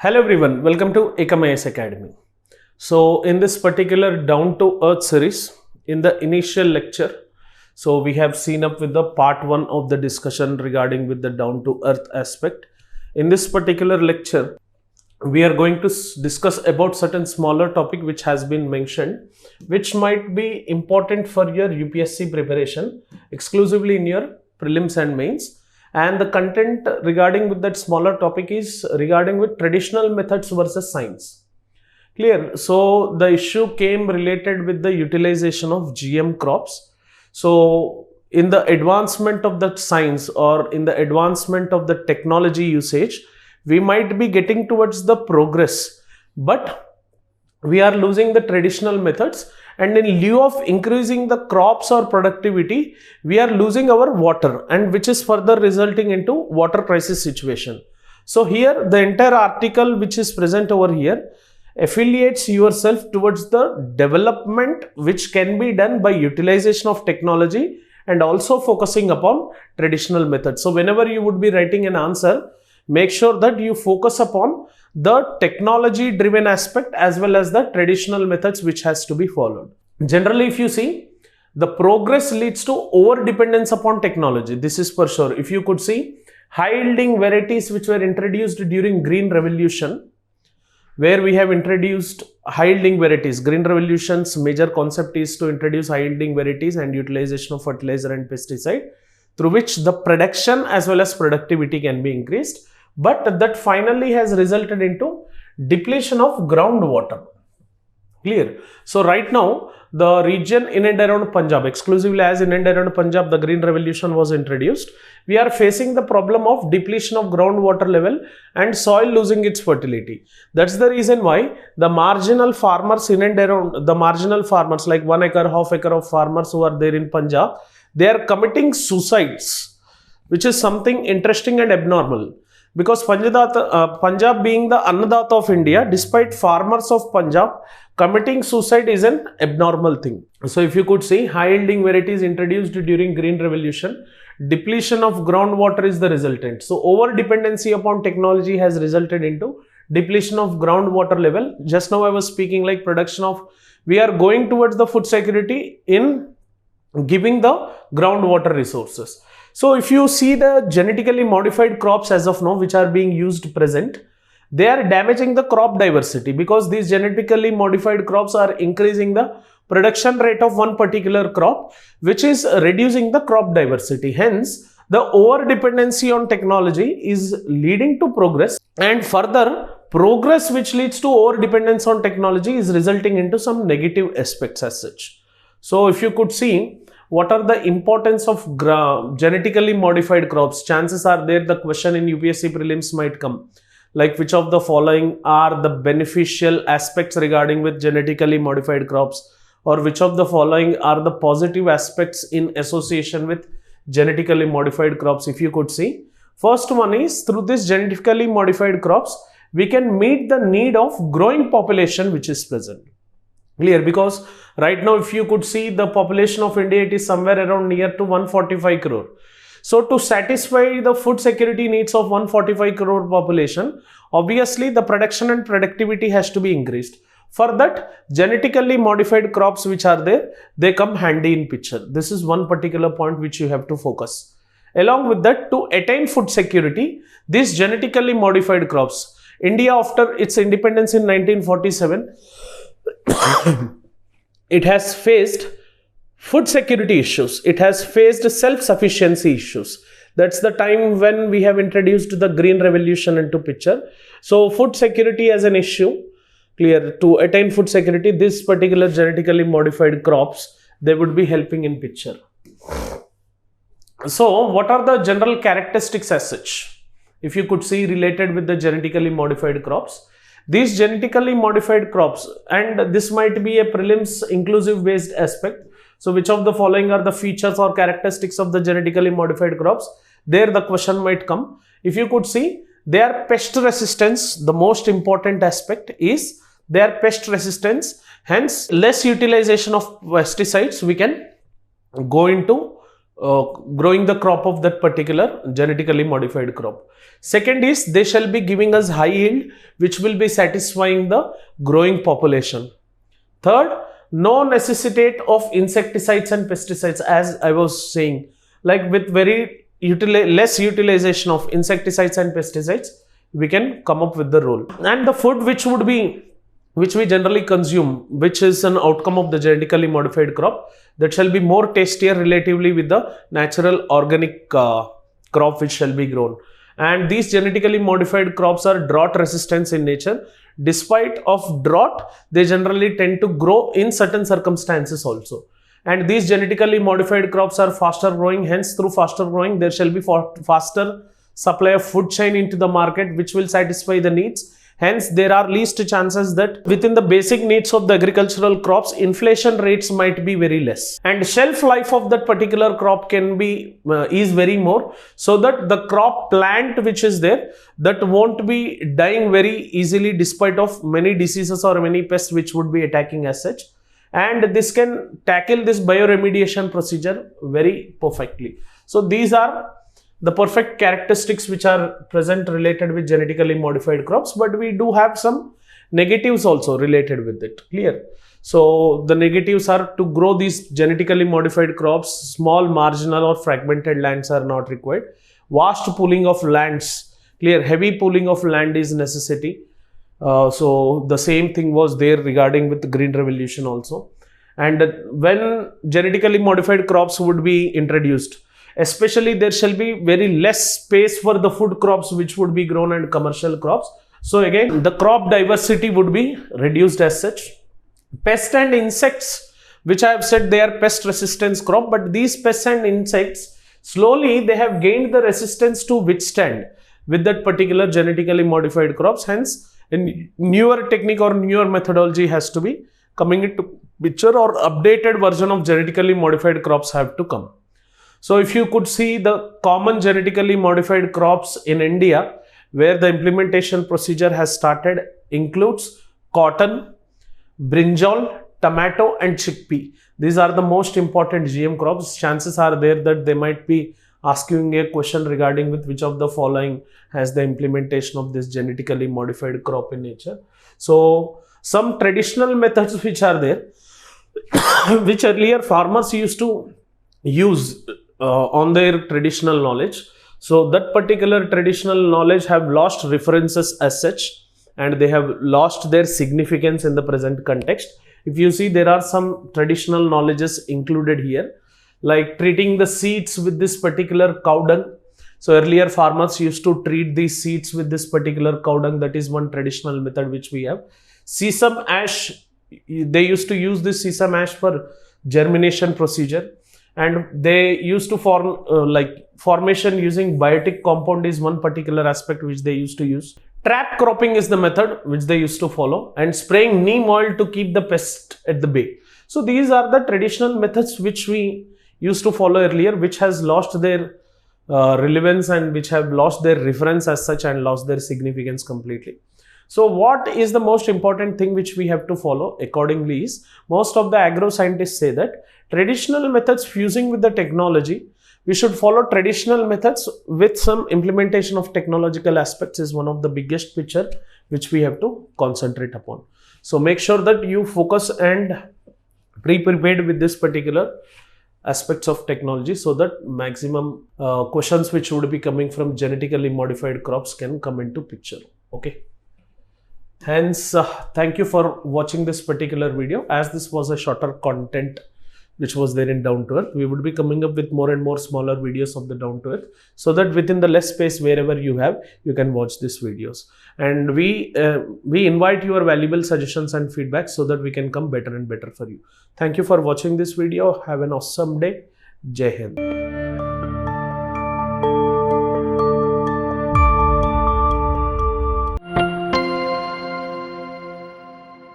Hello everyone, welcome to Ekam Academy. So in this particular down to earth series, in the initial lecture, we have seen up with the part 1 of the discussion regarding with the down to earth aspect. In this particular lecture, we are going to discuss about certain smaller topic which has been mentioned, which might be important for your UPSC preparation exclusively in your prelims and mains. And the content regarding with that smaller topic is regarding with traditional methods versus science. Clear? So the issue came related with the utilization of GM crops. So in the advancement of the science or in the advancement of the technology usage, we might be getting towards the progress, but we are losing the traditional methods, and in lieu of increasing the crops or productivity, we are losing our water, and which is further resulting into water crisis situation. So here the entire article which is present over here affiliates yourself towards the development which can be done by utilization of technology and also focusing upon traditional methods. So whenever you would be writing an answer, make sure that you focus upon the technology driven aspect as well as the traditional methods which has to be followed. Generally, if you see, the progress leads to over dependence upon technology. This is for sure. If you could see, high yielding varieties which were introduced during Green Revolution, where we have introduced high yielding varieties. Green Revolution's major concept is to introduce high yielding varieties and utilization of fertilizer and pesticide, through which the production as well as productivity can be increased. But that finally has resulted into depletion of groundwater. Clear? So right now, the region in and around Punjab, exclusively as in and around Punjab, the Green Revolution was introduced. We are facing the problem of depletion of groundwater level and soil losing its fertility. That's the reason why the marginal farmers in and around, the marginal farmers like 1 acre, half acre of farmers who are there in Punjab, they are committing suicides, which is something interesting and abnormal. Because Punjab being the Annadata of India, despite farmers of Punjab, committing suicide is an abnormal thing. So if you could see, high yielding varieties introduced during Green Revolution, depletion of groundwater is the resultant. So over dependency upon technology has resulted into depletion of groundwater level. Just now I was speaking like production of, we are going towards the food security in giving the groundwater resources. So if you see the genetically modified crops as of now which are being used present, they are damaging the crop diversity, because these genetically modified crops are increasing the production rate of one particular crop, which is reducing the crop diversity. Hence, the over dependency on technology is leading to progress, and further progress which leads to over dependence on technology is resulting into some negative aspects as such. So if you could see, what are the importance of genetically modified crops? Chances are there the question in UPSC prelims might come, like which of the following are the beneficial aspects regarding with genetically modified crops, or which of the following are the positive aspects in association with genetically modified crops. If you could see, first one is, through this genetically modified crops, we can meet the need of growing population which is present. Clear? Because right now if you could see the population of India, it is somewhere around near to 145 crore. So to satisfy the food security needs of 145 crore population, obviously the production and productivity has to be increased. For that, genetically modified crops which are there, they come handy in picture. This is one particular point which you have to focus. Along with that, to attain food security, these genetically modified crops, India after its independence in 1947, it has faced food security issues. It has faced self-sufficiency issues. That's the time when we have introduced the Green Revolution into picture. So food security as an issue, clear, to attain food security, this particular genetically modified crops, they would be helping in picture. So what are the general characteristics as such? If you could see related with the genetically modified crops, these genetically modified crops, and this might be a prelims inclusive based aspect. So which of the following are the features or characteristics of the genetically modified crops? There the question might come. If you could see, they are pest resistance. The most important aspect is they are pest resistance. Hence, less utilization of pesticides. We can go into growing the crop of that particular genetically modified crop. Second is they shall be giving us high yield, which will be satisfying the growing population. Third, no necessitate of insecticides and pesticides, as I was saying, like with very less utilization of insecticides and pesticides, we can come up with the role. And the food which we generally consume, which is an outcome of the genetically modified crop, that shall be more tastier relatively with the natural organic crop which shall be grown. And these genetically modified crops are drought resistant in nature. Despite of drought, they generally tend to grow in certain circumstances also. And these genetically modified crops are faster growing, hence through faster growing, there shall be faster supply of food chain into the market, which will satisfy the needs. Hence, there are least chances that within the basic needs of the agricultural crops, inflation rates might be very less. And shelf life of that particular crop can be, is very more, so that the crop plant which is there, that won't be dying very easily despite of many diseases or many pests which would be attacking as such. And this can tackle this bioremediation procedure very perfectly. So these are the perfect characteristics which are present related with genetically modified crops, but we do have some negatives also related with it. Clear? So the negatives are to grow these genetically modified crops, small marginal or fragmented lands are not required. Vast pooling of lands, clear, heavy pooling of land is necessity. So the same thing was there regarding with the Green Revolution also. And when genetically modified crops would be introduced, especially there shall be very less space for the food crops which would be grown and commercial crops. So again, the crop diversity would be reduced as such. Pests and insects, which I have said they are pest resistance crop, but these pests and insects, slowly they have gained the resistance to withstand with that particular genetically modified crops. Hence, a newer technique or newer methodology has to be coming into picture, or updated version of genetically modified crops have to come. So if you could see the common genetically modified crops in India, where the implementation procedure has started, includes cotton, brinjal, tomato and chickpea. These are the most important GM crops. Chances are there that they might be asking a question regarding with which of the following has the implementation of this genetically modified crop in nature. So some traditional methods which are there, which earlier farmers used to use on their traditional knowledge. So that particular traditional knowledge have lost references as such, and they have lost their significance in the present context. If you see, there are some traditional knowledges included here, like treating the seeds with this particular cow dung. So earlier farmers used to treat these seeds with this particular cow dung. That is one traditional method which we have. Sesame ash, they used to use this sesame ash for germination procedure. And they used to form formation using biotic compound is one particular aspect which they used to use. Trap cropping is the method which they used to follow, and spraying neem oil to keep the pest at the bay. So these are the traditional methods which we used to follow earlier, which has lost their relevance and which have lost their reference as such and lost their significance completely. So what is the most important thing which we have to follow accordingly is, most of the agro scientists say that traditional methods fusing with the technology, we should follow traditional methods with some implementation of technological aspects is one of the biggest picture which we have to concentrate upon. So make sure that you focus and pre-prepared with this particular aspects of technology, so that maximum questions which would be coming from genetically modified crops can come into picture. Okay. Hence, thank you for watching this particular video. As this was a shorter content which was there in Down to Earth, we would be coming up with more and more smaller videos of the Down to Earth, so that within the less space wherever you have, you can watch these videos. And we invite your valuable suggestions and feedback so that we can come better and better for you. Thank you for watching this video. Have an awesome day. Jai Hind.